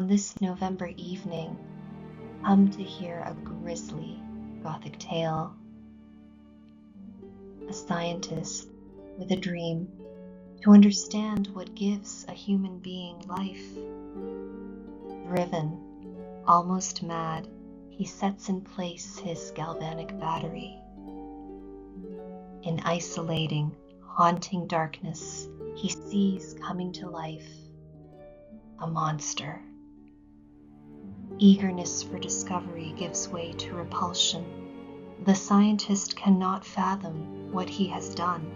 this November evening, come to hear a grisly Gothic tale. A scientist with a dream to understand what gives a human being life. Driven, almost mad, he sets in place his galvanic battery. In isolating, haunting darkness, he sees coming to life a monster. Eagerness for discovery gives way to repulsion. The scientist cannot fathom what he has done.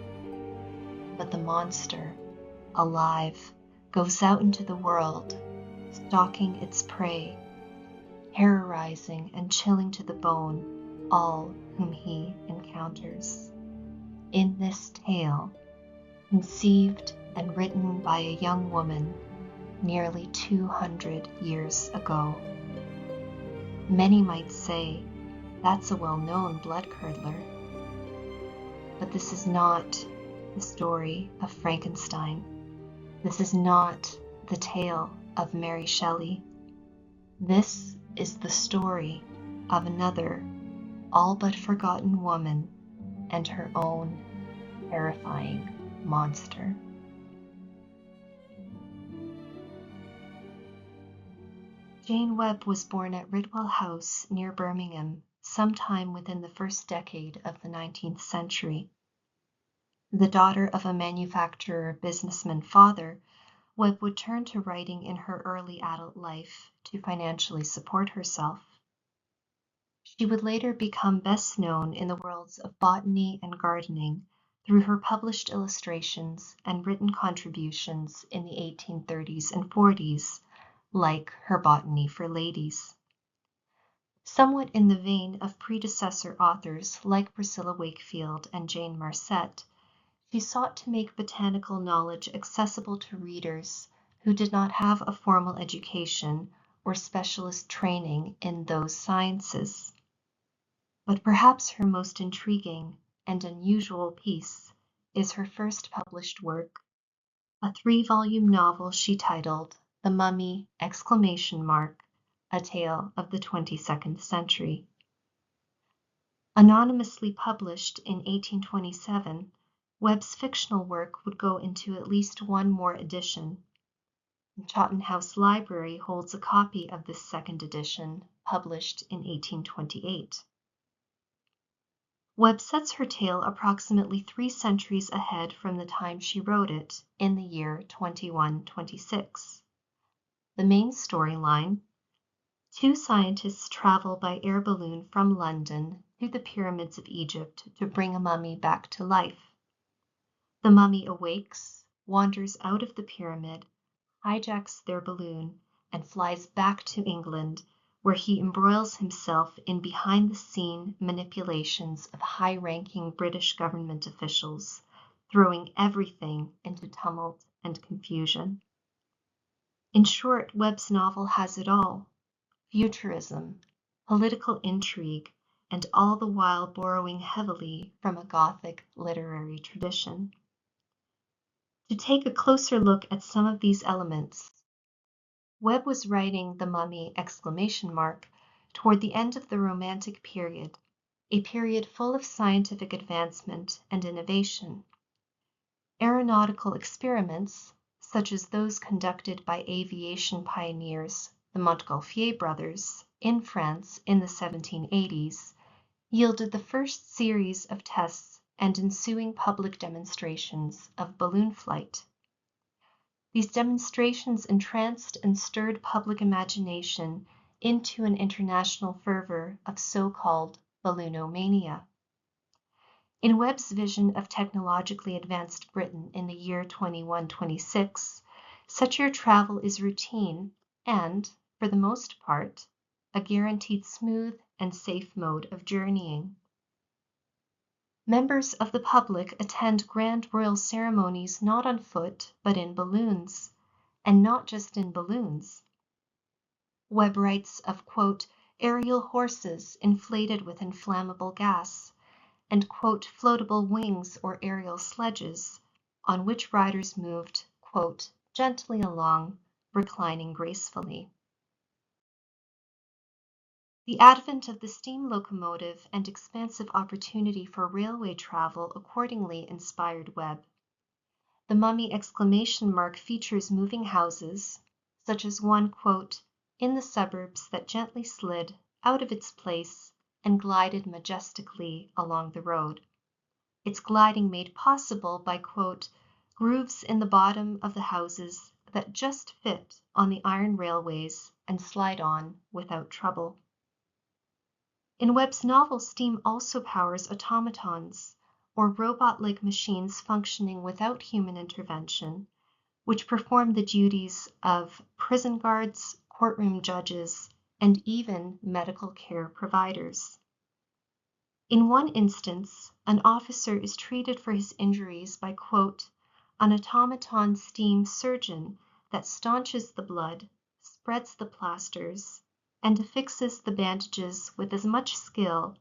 But the monster, alive, goes out into the world, stalking its prey, terrorizing and chilling to the bone all whom he encounters. In this tale, conceived and written by a young woman nearly 200 years ago. Many might say, that's a well-known blood-curdler. But this is not the story of Frankenstein. This is not the tale of Mary Shelley. This is the story of another, all but forgotten woman and her own terrifying monster. Jane Webb was born at Ridwell House near Birmingham sometime within the first decade of the 19th century. The daughter of a manufacturer businessman father, Webb would turn to writing in her early adult life to financially support herself. She would later become best known in the worlds of botany and gardening through her published illustrations and written contributions in the 1830s and 40s, like her Botany for Ladies. Somewhat in the vein of predecessor authors like Priscilla Wakefield and Jane Marcet, she sought to make botanical knowledge accessible to readers who did not have a formal education or specialist training in those sciences. But perhaps her most intriguing and unusual piece is her first published work, a 3-volume novel she titled The Mummy! A Tale of the 22nd Century. Anonymously published in 1827, Webb's fictional work would go into at least one more edition. The Chawton House Library holds a copy of this second edition, published in 1828. Webb sets her tale approximately 3 centuries ahead from the time she wrote it, in the year 2126. The main storyline: 2 scientists travel by air balloon from London to the pyramids of Egypt to bring a mummy back to life. The mummy awakes, wanders out of the pyramid, hijacks their balloon, and flies back to England, where he embroils himself in behind-the-scene manipulations of high-ranking British government officials, throwing everything into tumult and confusion. In short, Webb's novel has it all: futurism, political intrigue, and all the while borrowing heavily from a Gothic literary tradition. To take a closer look at some of these elements, Webb was writing The Mummy! Toward the end of the Romantic period, a period full of scientific advancement and innovation. Aeronautical experiments, such as those conducted by aviation pioneers, the Montgolfier brothers, in France in the 1780s, yielded the first series of tests and ensuing public demonstrations of balloon flight. These demonstrations entranced and stirred public imagination into an international fervor of so-called balloonomania. In Webb's vision of technologically advanced Britain in the year 2126, such air travel is routine and, for the most part, a guaranteed smooth and safe mode of journeying. Members of the public attend grand royal ceremonies not on foot but in balloons, and not just in balloons. Webb writes of, quote, aerial horses inflated with inflammable gas, and, quote, floatable wings or aerial sledges, on which riders moved, quote, gently along, reclining gracefully. The advent of the steam locomotive and expansive opportunity for railway travel accordingly inspired Webb. The mummy exclamation mark features moving houses, such as one, quote, in the suburbs that gently slid out of its place and glided majestically along the road. Its gliding made possible by, quote, grooves in the bottom of the houses that just fit on the iron railways and slide on without trouble. In Webb's novel, steam also powers automatons, or robot-like machines functioning without human intervention, which perform the duties of prison guards, courtroom judges, and even medical care providers. In one instance, an officer is treated for his injuries by, quote, an automaton steam surgeon that staunches the blood, spreads the plasters, and affixes the bandages with as much skill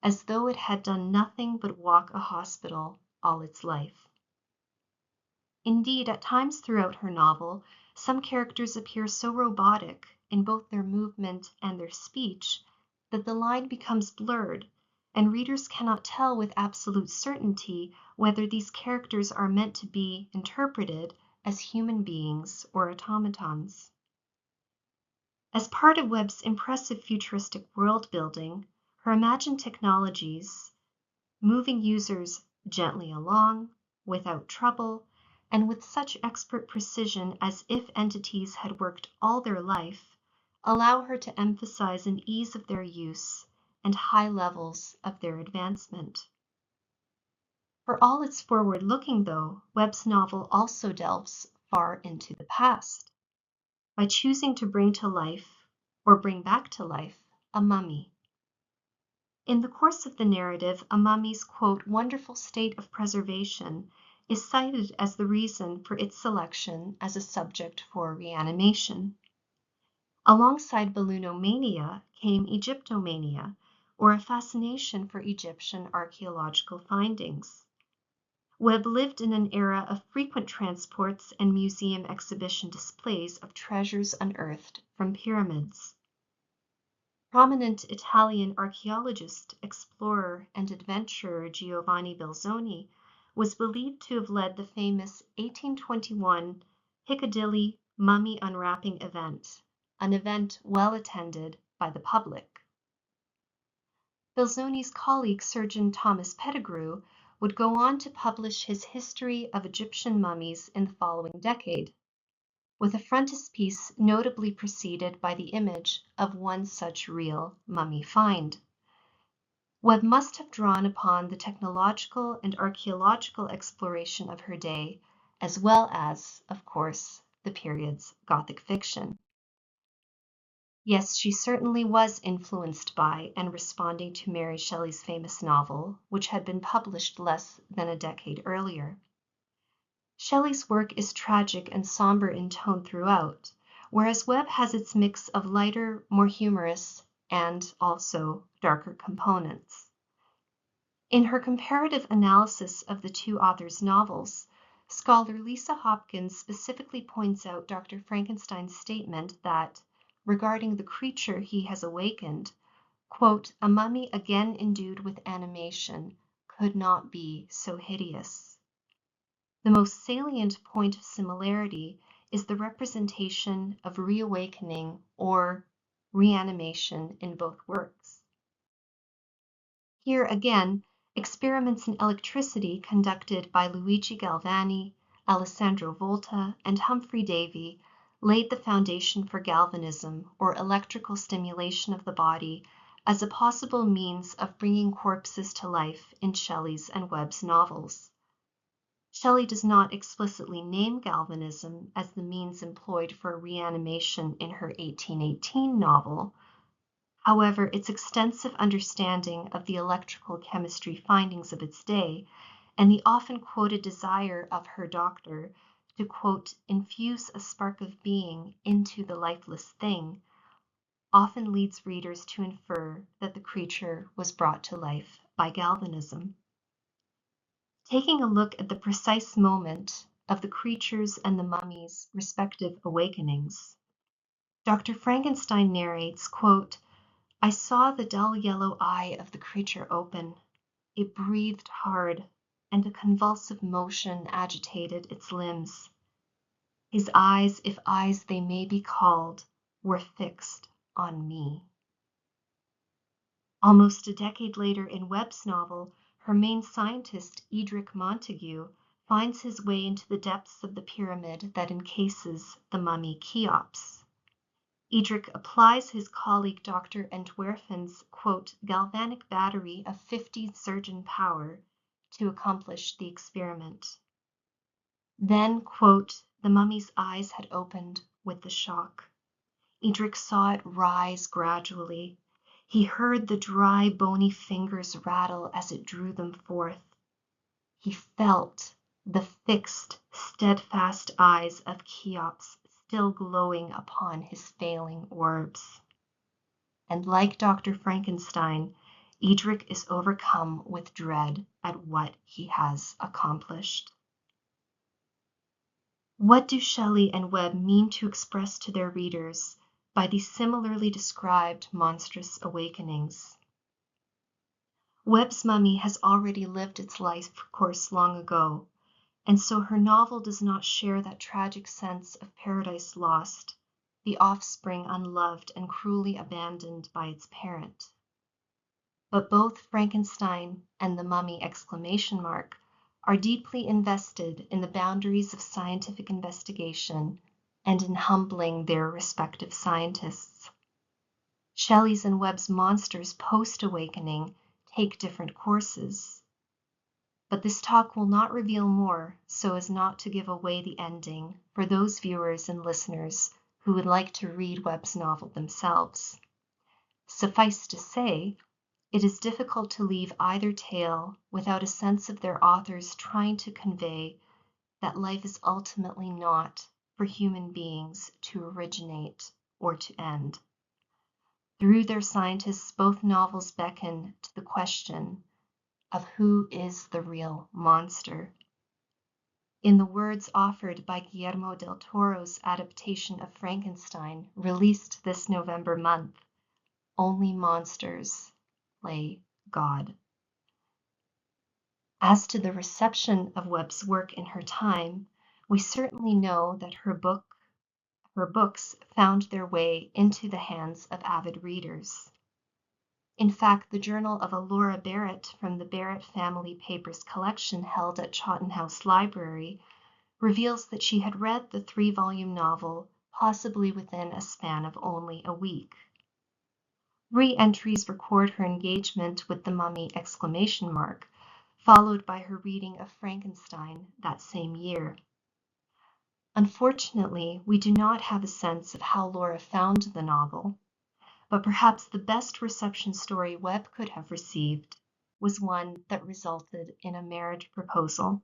as though it had done nothing but walk a hospital all its life. Indeed, at times throughout her novel, some characters appear so robotic in both their movement and their speech that the line becomes blurred, and readers cannot tell with absolute certainty whether these characters are meant to be interpreted as human beings or automatons. As part of Webb's impressive futuristic world building, her imagined technologies, moving users gently along, without trouble, and with such expert precision as if entities had worked all their life, allow her to emphasize an ease of their use and high levels of their advancement. For all its forward-looking, though, Webb's novel also delves far into the past, by choosing to bring to life, or bring back to life, a mummy. In the course of the narrative, a mummy's, quote, wonderful state of preservation is cited as the reason for its selection as a subject for reanimation. Alongside balloonomania came Egyptomania, or a fascination for Egyptian archaeological findings. Webb lived in an era of frequent transports and museum exhibition displays of treasures unearthed from pyramids. Prominent Italian archaeologist, explorer, and adventurer Giovanni Belzoni was believed to have led the famous 1821 Piccadilly mummy unwrapping event, an event well attended by the public. Belzoni's colleague, surgeon Thomas Pettigrew, would go on to publish his History of Egyptian Mummies in the following decade, with a frontispiece notably preceded by the image of one such real mummy find. Webb must have drawn upon the technological and archaeological exploration of her day, as well as, of course, the period's Gothic fiction. Yes, she certainly was influenced by and responding to Mary Shelley's famous novel, which had been published less than a decade earlier. Shelley's work is tragic and somber in tone throughout, whereas Webb has its mix of lighter, more humorous, and also darker components. In her comparative analysis of the two authors' novels, scholar Lisa Hopkins specifically points out Dr. Frankenstein's statement that, regarding the creature he has awakened, quote, a mummy again endued with animation could not be so hideous. The most salient point of similarity is the representation of reawakening or reanimation in both works. Here again, experiments in electricity conducted by Luigi Galvani, Alessandro Volta, and Humphrey Davy laid the foundation for galvanism, or electrical stimulation of the body, as a possible means of bringing corpses to life in Shelley's and Webb's novels. Shelley does not explicitly name galvanism as the means employed for reanimation in her 1818 novel. However, its extensive understanding of the electrical chemistry findings of its day and the often quoted desire of her doctor to, quote, infuse a spark of being into the lifeless thing often leads readers to infer that the creature was brought to life by galvanism. Taking a look at the precise moment of the creature's and the mummy's respective awakenings, Dr. Frankenstein narrates, quote, I saw the dull yellow eye of the creature open. It breathed hard, and a convulsive motion agitated its limbs. His eyes, if eyes they may be called, were fixed on me. Almost a decade later in Webb's novel, her main scientist, Edric Montague, finds his way into the depths of the pyramid that encases the mummy Cheops. Edric applies his colleague Dr. Entwerfen's, quote, galvanic battery of 50 surgeon power to accomplish the experiment. Then, quote, the mummy's eyes had opened with the shock. Edric saw it rise gradually. He heard the dry, bony fingers rattle as it drew them forth. He felt the fixed, steadfast eyes of Cheops still glowing upon his failing orbs. And like Dr. Frankenstein, Edric is overcome with dread at what he has accomplished. What do Shelley and Webb mean to express to their readers by these similarly described monstrous awakenings? Webb's mummy has already lived its life course long ago, and so her novel does not share that tragic sense of paradise lost, the offspring unloved and cruelly abandoned by its parent. But both Frankenstein and the mummy are deeply invested in the boundaries of scientific investigation and in humbling their respective scientists. Shelley's and Webb's monsters post-awakening take different courses. But this talk will not reveal more so as not to give away the ending for those viewers and listeners who would like to read Webb's novel themselves. Suffice to say, it is difficult to leave either tale without a sense of their authors trying to convey that life is ultimately not for human beings to originate or to end. Through their scientists, both novels beckon to the question of who is the real monster. In the words offered by Guillermo del Toro's adaptation of Frankenstein, released this November month, only monsters play God. As to the reception of Webb's work in her time, we certainly know that her books found their way into the hands of avid readers. In fact, the journal of a Laura Barrett from the Barrett Family Papers collection held at Chawton House Library reveals that she had read the 3-volume novel possibly within a span of only a week. Re-entries record her engagement with the mummy ! Followed by her reading of Frankenstein that same year. Unfortunately, we do not have a sense of how Laura found the novel, but perhaps the best reception story Webb could have received was one that resulted in a marriage proposal.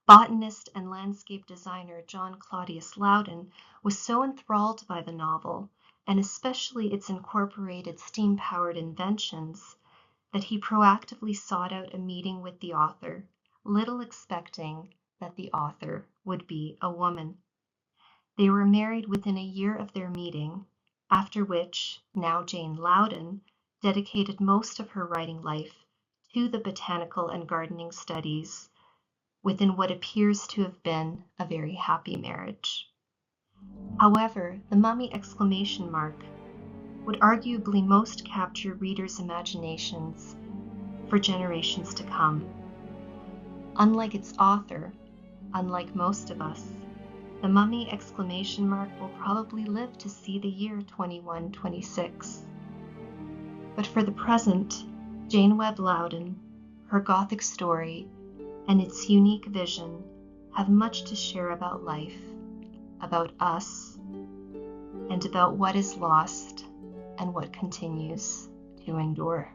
Botanist and landscape designer John Claudius Loudon was so enthralled by the novel, and especially its incorporated steam-powered inventions, that he proactively sought out a meeting with the author, little expecting that the author would be a woman. They were married within a year of their meeting, after which, now Jane Loudon dedicated most of her writing life to the botanical and gardening studies within what appears to have been a very happy marriage. However, the mummy ! Would arguably most capture readers' imaginations for generations to come. Unlike its author, unlike most of us, the mummy ! Will probably live to see the year 2126. But for the present, Jane Webb Loudon, her Gothic story, and its unique vision have much to share about life, about us, and about what is lost and what continues to endure.